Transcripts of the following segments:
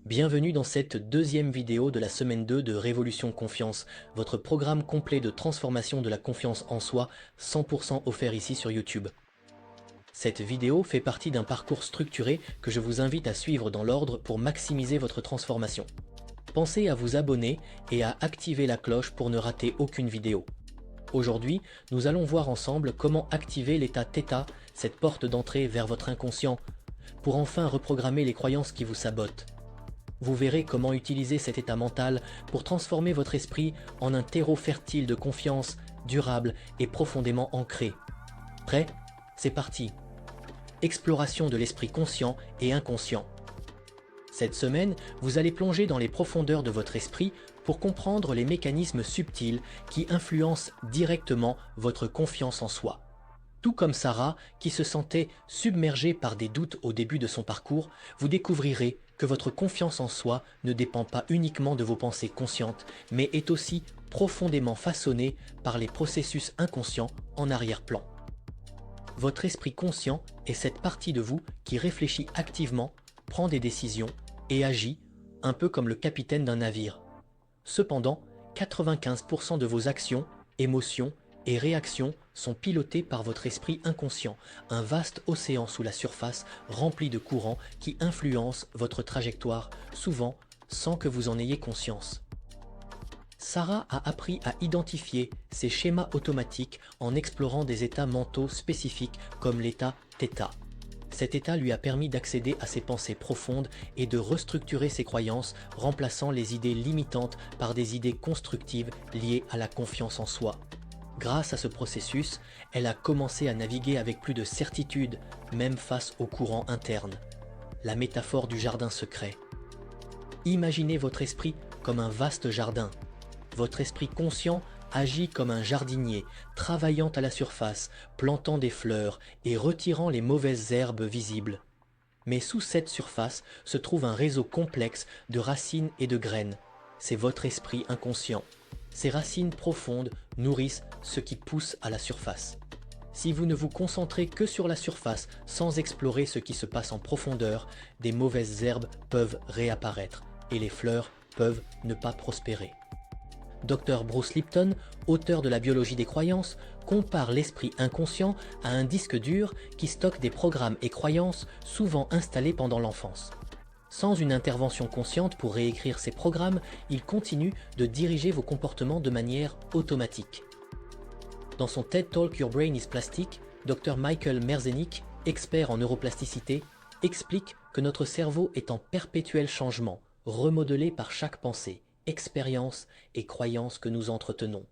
Bienvenue dans cette deuxième vidéo de la semaine 2 de Révolution Confiance, votre programme complet de transformation de la confiance en soi, 100% offert ici sur YouTube. Cette vidéo fait partie d'un parcours structuré que je vous invite à suivre dans l'ordre pour maximiser votre transformation. Pensez à vous abonner et à activer la cloche pour ne rater aucune vidéo. Aujourd'hui, nous allons voir ensemble comment activer l'état θ, cette porte d'entrée vers votre inconscient, pour enfin reprogrammer les croyances qui vous sabotent. Vous verrez comment utiliser cet état mental pour transformer votre esprit en un terreau fertile de confiance, durable et profondément ancré. Prêt? C'est parti! Exploration de l'esprit conscient et inconscient. Cette semaine, vous allez plonger dans les profondeurs de votre esprit pour comprendre les mécanismes subtils qui influencent directement votre confiance en soi. Tout comme Sarah, qui se sentait submergée par des doutes au début de son parcours, vous découvrirez que votre confiance en soi ne dépend pas uniquement de vos pensées conscientes, mais est aussi profondément façonnée par les processus inconscients en arrière-plan. Votre esprit conscient est cette partie de vous qui réfléchit activement, prend des décisions et agit, un peu comme le capitaine d'un navire. Cependant, 95% de vos actions, émotions et réactions sont pilotées par votre esprit inconscient, un vaste océan sous la surface rempli de courants qui influencent votre trajectoire, souvent sans que vous en ayez conscience. Sarah a appris à identifier ces schémas automatiques en explorant des états mentaux spécifiques comme l'état θ. Cet état lui a permis d'accéder à ses pensées profondes et de restructurer ses croyances, remplaçant les idées limitantes par des idées constructives liées à la confiance en soi. Grâce à ce processus, elle a commencé à naviguer avec plus de certitude, même face aux courants internes. La métaphore du jardin secret. Imaginez votre esprit comme un vaste jardin. Votre esprit conscient agit comme un jardinier, travaillant à la surface, plantant des fleurs et retirant les mauvaises herbes visibles. Mais sous cette surface se trouve un réseau complexe de racines et de graines. C'est votre esprit inconscient. Ces racines profondes nourrissent ce qui pousse à la surface. Si vous ne vous concentrez que sur la surface sans explorer ce qui se passe en profondeur, des mauvaises herbes peuvent réapparaître et les fleurs peuvent ne pas prospérer. Dr Bruce Lipton, auteur de la biologie des croyances, compare l'esprit inconscient à un disque dur qui stocke des programmes et croyances souvent installés pendant l'enfance. Sans une intervention consciente pour réécrire ces programmes, il continue de diriger vos comportements de manière automatique. Dans son TED Talk Your Brain is Plastic, Dr Michael Merzenich, expert en neuroplasticité, explique que notre cerveau est en perpétuel changement, remodelé par chaque pensée, expérience et croyance que nous entretenons.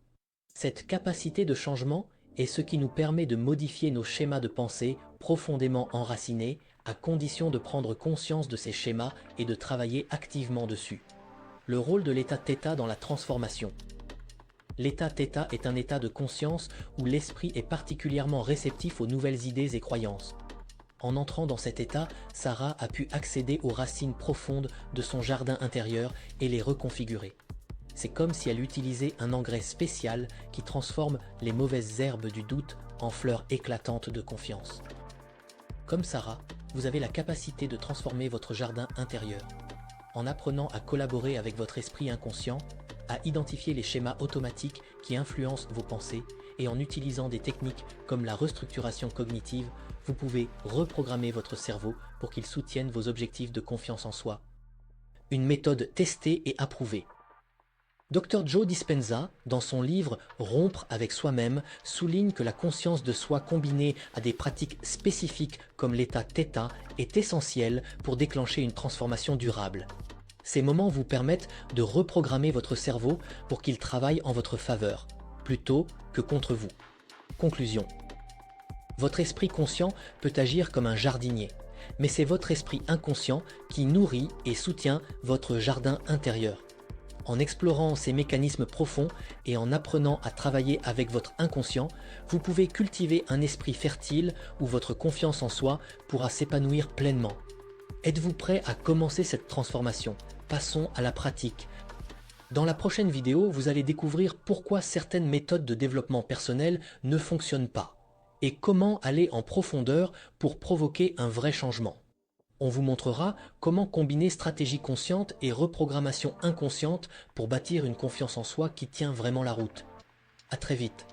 Cette capacité de changement est ce qui nous permet de modifier nos schémas de pensée profondément enracinés, à condition de prendre conscience de ces schémas et de travailler activement dessus. Le rôle de l'état θ dans la transformation. L'état θ est un état de conscience où l'esprit est particulièrement réceptif aux nouvelles idées et croyances. En entrant dans cet état, Sarah a pu accéder aux racines profondes de son jardin intérieur et les reconfigurer. C'est comme si elle utilisait un engrais spécial qui transforme les mauvaises herbes du doute en fleurs éclatantes de confiance. Comme Sarah, vous avez la capacité de transformer votre jardin intérieur. En apprenant à collaborer avec votre esprit inconscient, à identifier les schémas automatiques qui influencent vos pensées et en utilisant des techniques comme la restructuration cognitive, vous pouvez reprogrammer votre cerveau pour qu'il soutienne vos objectifs de confiance en soi. Une méthode testée et approuvée. Dr Joe Dispenza, dans son livre Rompre avec soi-même, souligne que la conscience de soi combinée à des pratiques spécifiques comme l'état θ est essentielle pour déclencher une transformation durable. Ces moments vous permettent de reprogrammer votre cerveau pour qu'il travaille en votre faveur, plutôt que contre vous. Conclusion. Votre esprit conscient peut agir comme un jardinier, mais c'est votre esprit inconscient qui nourrit et soutient votre jardin intérieur. En explorant ces mécanismes profonds et en apprenant à travailler avec votre inconscient, vous pouvez cultiver un esprit fertile où votre confiance en soi pourra s'épanouir pleinement. Êtes-vous prêt à commencer cette transformation? Passons à la pratique. Dans la prochaine vidéo, vous allez découvrir pourquoi certaines méthodes de développement personnel ne fonctionnent pas et comment aller en profondeur pour provoquer un vrai changement. On vous montrera comment combiner stratégie consciente et reprogrammation inconsciente pour bâtir une confiance en soi qui tient vraiment la route. À très vite.